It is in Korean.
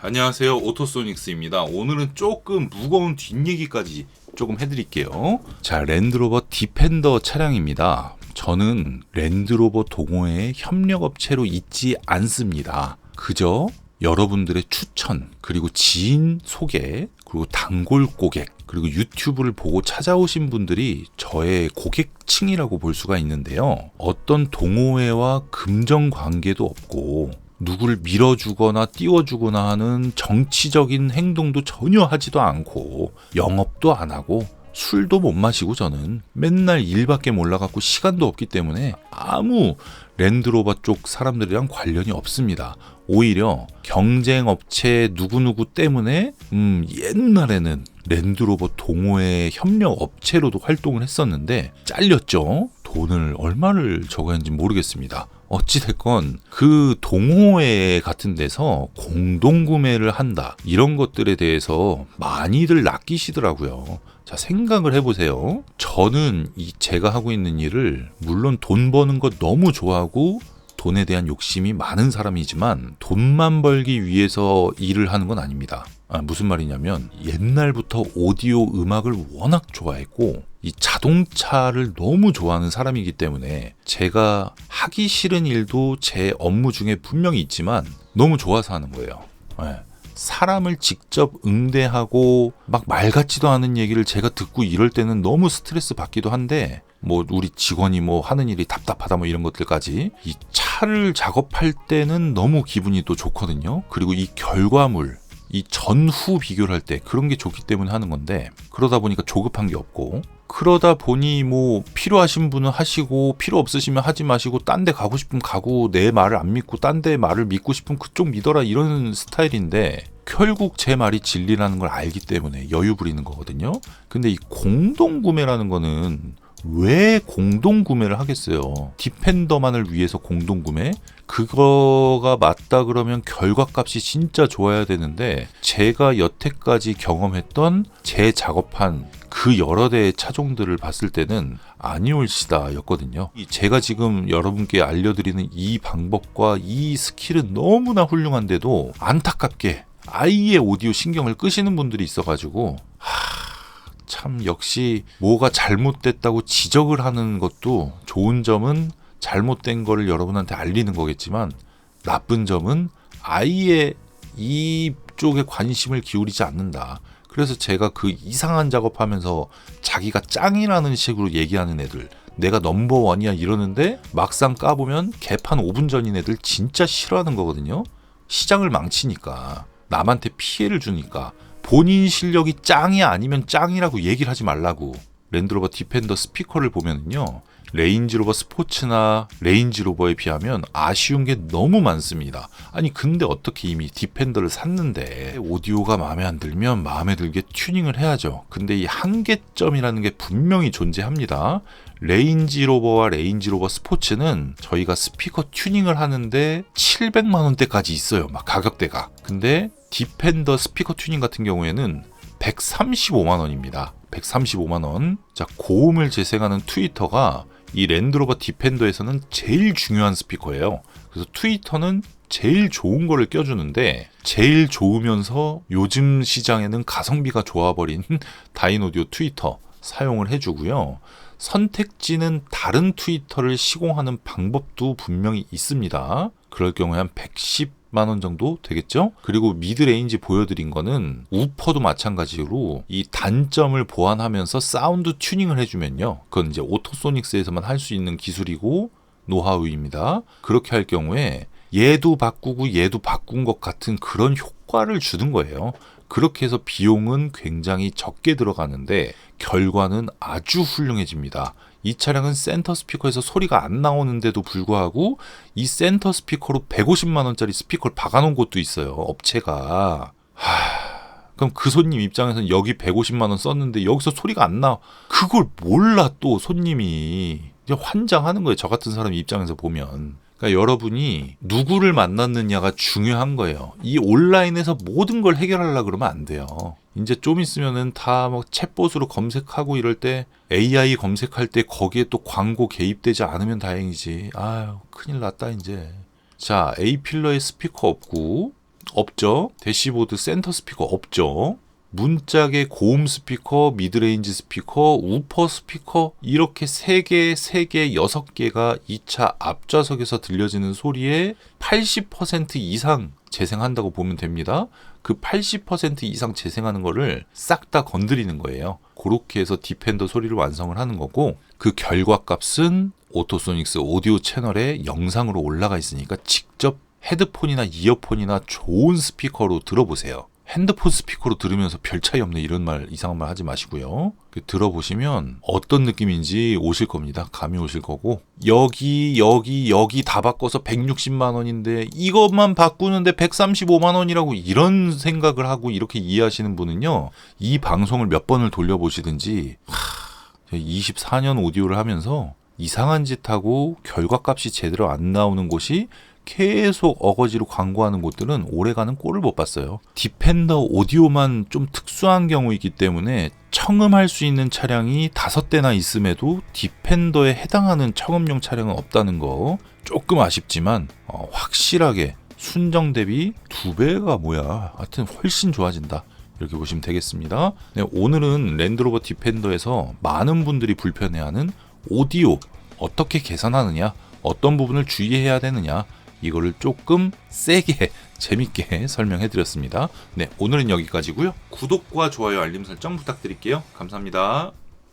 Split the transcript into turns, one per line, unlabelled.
안녕하세요, 오토소닉스입니다. 오늘은 조금 무거운 뒷얘기까지 조금 해드릴게요. 자, 랜드로버 디펜더 차량입니다. 저는 랜드로버 동호회 협력업체로 있지 않습니다. 그저 여러분들의 추천, 그리고 지인 소개, 그리고 단골 고객, 그리고 유튜브를 보고 찾아오신 분들이 저의 고객층이라고 볼 수가 있는데요. 어떤 동호회와 금전 관계도 없고 누구를 밀어주거나 띄워주거나 하는 정치적인 행동도 전혀 하지도 않고 영업도 안 하고 술도 못 마시고 저는 맨날 일밖에 몰라갖고 시간도 없기 때문에 아무 랜드로버 쪽 사람들이랑 관련이 없습니다. 오히려 경쟁업체 누구누구 때문에 옛날에는 랜드로버 동호회 협력업체로도 활동을 했었는데 잘렸죠. 돈을 얼마를 적어야 하는지 모르겠습니다. 어찌됐건 그 동호회 같은 데서 공동구매를 한다 이런 것들에 대해서 많이들 낚이시더라고요. 자, 생각을 해보세요. 저는 제가 하고 있는 일을 물론 돈 버는 거 너무 좋아하고 돈에 대한 욕심이 많은 사람이지만 돈만 벌기 위해서 일을 하는 건 아닙니다. 무슨 말이냐면 옛날부터 오디오 음악을 워낙 좋아했고 이 자동차를 너무 좋아하는 사람이기 때문에 제가 하기 싫은 일도 제 업무 중에 분명히 있지만 너무 좋아서 하는 거예요. 사람을 직접 응대하고 막 말 같지도 않은 얘기를 제가 듣고 이럴 때는 너무 스트레스 받기도 한데 뭐 우리 직원이 뭐 하는 일이 답답하다 뭐 이런 것들까지 이 차를 작업할 때는 너무 기분이 또 좋거든요. 그리고 이 결과물 이 전후 비교를 할 때 그런 게 좋기 때문에 하는 건데 그러다 보니까 조급한 게 없고 그러다 보니 뭐 필요하신 분은 하시고 필요 없으시면 하지 마시고 딴 데 가고 싶으면 가고 내 말을 안 믿고 딴 데 말을 믿고 싶으면 그쪽 믿어라 이런 스타일인데 결국 제 말이 진리라는 걸 알기 때문에 여유 부리는 거거든요. 근데 이 공동구매라는 거는 왜 공동구매를 하겠어요? 디펜더만을 위해서 공동구매? 그거가 맞다 그러면 결과값이 진짜 좋아야 되는데 제가 여태까지 경험했던 제 작업한 그 여러 대의 차종들을 봤을 때는 아니올시다 였거든요. 제가 지금 여러분께 알려드리는 이 방법과 이 스킬은 너무나 훌륭한데도 안타깝게 아예 오디오 신경을 끄시는 분들이 있어가지고 참 역시 뭐가 잘못됐다고 지적을 하는 것도 좋은 점은 잘못된 거를 여러분한테 알리는 거겠지만 나쁜 점은 아예 이쪽에 관심을 기울이지 않는다. 그래서 제가 그 이상한 작업하면서 자기가 짱이라는 식으로 얘기하는 애들 내가 넘버원이야 이러는데 막상 까보면 개판 5분 전인 애들 진짜 싫어하는 거거든요. 시장을 망치니까 남한테 피해를 주니까 본인 실력이 짱이 아니면 짱이라고 얘기를 하지 말라고. 랜드로버 디펜더 스피커를 보면요 레인지로버 스포츠나 레인지로버에 비하면 아쉬운 게 너무 많습니다. 아니 근데 어떻게 이미 디펜더를 샀는데 오디오가 마음에 안 들면 마음에 들게 튜닝을 해야죠. 근데 이 한계점이라는 게 분명히 존재합니다. 레인지로버와 레인지로버 스포츠는 저희가 스피커 튜닝을 하는데 700만 원대까지 있어요. 막 가격대가. 근데 디펜더 스피커 튜닝 같은 경우에는 135만 원입니다. 135만 원. 자, 고음을 재생하는 트위터가 이 랜드로버 디펜더에서는 제일 중요한 스피커예요. 그래서 트위터는 제일 좋은 거를 껴주는데 제일 좋으면서 요즘 시장에는 가성비가 좋아버린 다인오디오 트위터 사용을 해주고요. 선택지는 다른 트위터를 시공하는 방법도 분명히 있습니다. 그럴 경우에 한 110만 원 정도 되겠죠? 그리고 미드레인지 보여드린 거는 우퍼도 마찬가지로 이 단점을 보완하면서 사운드 튜닝을 해주면요. 그건 이제 오토소닉스에서만 할 수 있는 기술이고 노하우입니다. 그렇게 할 경우에 얘도 바꾸고 얘도 바꾼 것 같은 그런 효과를 주는 거예요. 그렇게 해서 비용은 굉장히 적게 들어가는데 결과는 아주 훌륭해집니다. 이 차량은 센터 스피커에서 소리가 안 나오는데도 불구하고 이 센터 스피커로 150만 원짜리 스피커를 박아놓은 곳도 있어요. 업체가. 그럼 그 손님 입장에서는 여기 150만 원 썼는데 여기서 소리가 안 나. 그걸 몰라 또 손님이. 환장하는 거예요. 저 같은 사람 입장에서 보면. 그러니까 여러분이 누구를 만났느냐가 중요한 거예요. 이 온라인에서 모든 걸 해결하려고 그러면 안 돼요. 이제 좀 있으면은 다 뭐 챗봇으로 검색하고 이럴 때 AI 검색할 때 거기에 또 광고 개입되지 않으면 다행이지. 아유, 큰일 났다 이제. 자, A필러에 스피커 없고 없죠. 대시보드 센터 스피커 없죠. 문짝의 고음 스피커, 미드레인지 스피커, 우퍼 스피커 이렇게 3개, 6개가 이 차 앞좌석에서 들려지는 소리의 80% 이상 재생한다고 보면 됩니다. 그 80% 이상 재생하는 거를 싹 다 건드리는 거예요. 그렇게 해서 디펜더 소리를 완성을 하는 거고, 그 결과값은 오토소닉스 오디오 채널에 영상으로 올라가 있으니까 직접 헤드폰이나 이어폰이나 좋은 스피커로 들어보세요. 핸드폰 스피커로 들으면서 별 차이 없네 이런 말, 이상한 말 하지 마시고요. 들어보시면 어떤 느낌인지 오실 겁니다. 감이 오실 거고, 여기 다 바꿔서 160만 원인데 이것만 바꾸는데 135만 원이라고 이런 생각을 하고 이렇게 이해하시는 분은요, 이 방송을 몇 번을 돌려보시든지 24년 오디오를 하면서 이상한 짓 하고 결과값이 제대로 안 나오는 곳이 계속 어거지로 광고하는 곳들은 오래가는 꼴을 못 봤어요. 디펜더 오디오만 좀 특수한 경우이기 때문에 청음할 수 있는 차량이 5대나 있음에도 디펜더에 해당하는 청음용 차량은 없다는 거 조금 아쉽지만 확실하게 순정 대비 2배가 뭐야, 하여튼 훨씬 좋아진다, 이렇게 보시면 되겠습니다. 네, 오늘은 랜드로버 디펜더에서 많은 분들이 불편해하는 오디오 어떻게 개선하느냐, 어떤 부분을 주의해야 되느냐, 이거를 조금 세게 재밌게 설명해 드렸습니다. 네, 오늘은 여기까지고요. 구독과 좋아요, 알림 설정 부탁드릴게요. 감사합니다.